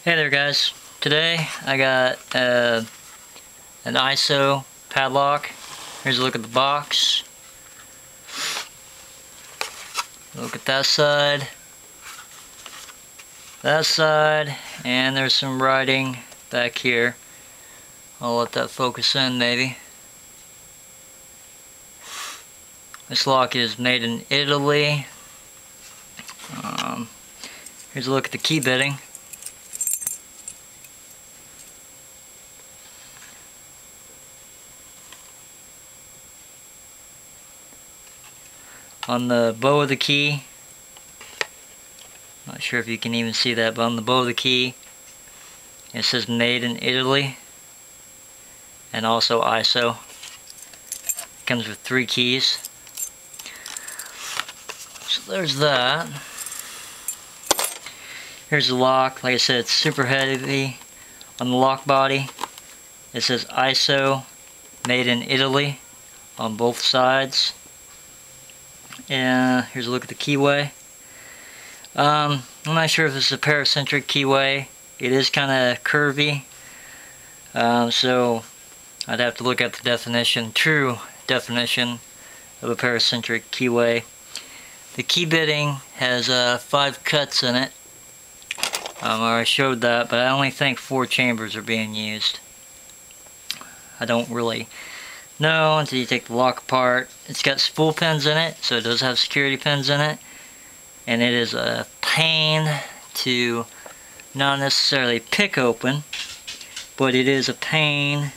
Hey there guys, today I got an ISEO padlock. Here's a look at the box. Look at that side, and there's some writing back here. I'll let that focus in maybe. This lock is made in Italy. Here's a look at the key bitting. On the bow of the key, not sure if you can even see that, but on the bow of the key it says made in Italy and also ISO. It comes with 3 keys. So there's that. Here's the lock. Like I said, it's super heavy. On the lock body it says ISO made in Italy on both sides. And here's a look at the keyway. I'm not sure if this is a paracentric keyway. It is kind of curvy, so I'd have to look at the true definition of a paracentric keyway. The key bitting has 5 cuts in it. I showed that, but I only think 4 chambers are being used. I don't really know until you take the lock apart. It's got spool pins in it, so it does have security pins in it. And it is a pain to not necessarily pick open, but it is a pain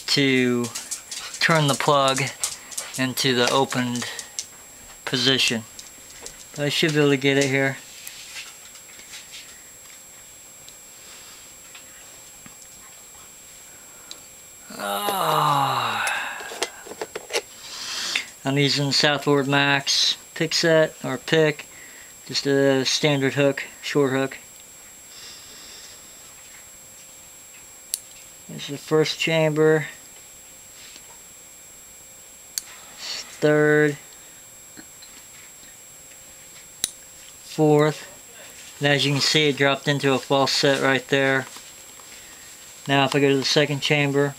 to turn the plug into the opened position. But I should be able to get it here. I'm using Southward Max pick set, or pick, just a standard hook, short hook. There's the first chamber, third, fourth, and as you can see it dropped into a false set right there. Now if I go to the second chamber,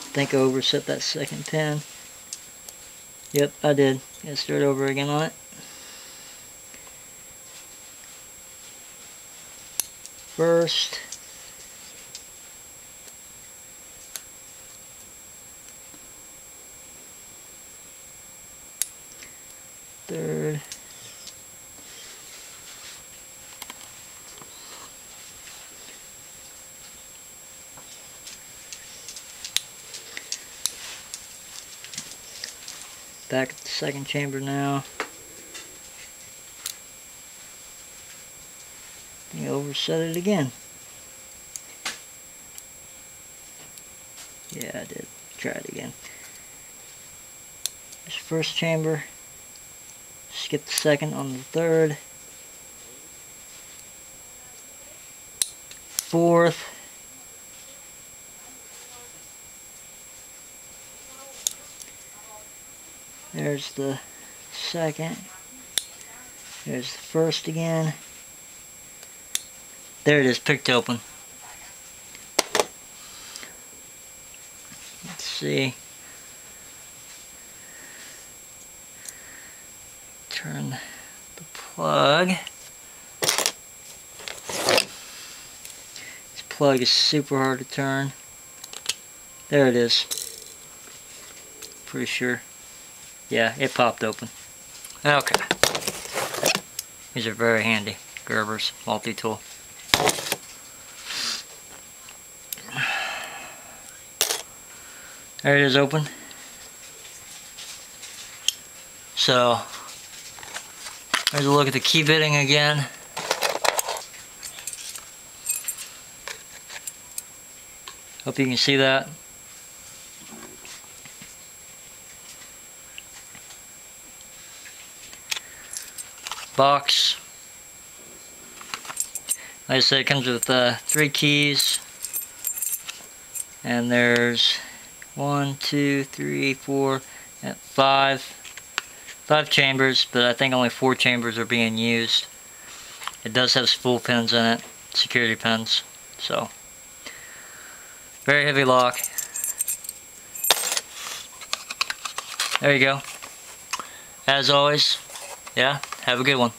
I think I overset that second pin. Yep, I did. Gotta start over again on it. First. Third. Back at the second chamber now. You overset it again. Yeah, I did. Try it again. There's first chamber. Skip the second on the third. Fourth. There's the second. There's the first again. There it is, picked open. Let's see. Turn the plug. This plug is super hard to turn. There it is. Pretty sure. Yeah, it popped open. Okay. These are very handy. Gerbers, multi-tool. There it is, open. So, there's a look at the key bitting again. Hope you can see that. Box Like I said, it comes with 3 keys, and there's 1, 2, 3, 4, and 5 chambers, but I think only 4 chambers are being used. It does have spool pins in it, security pins, so very heavy lock. There you go. As always, yeah, have a good one.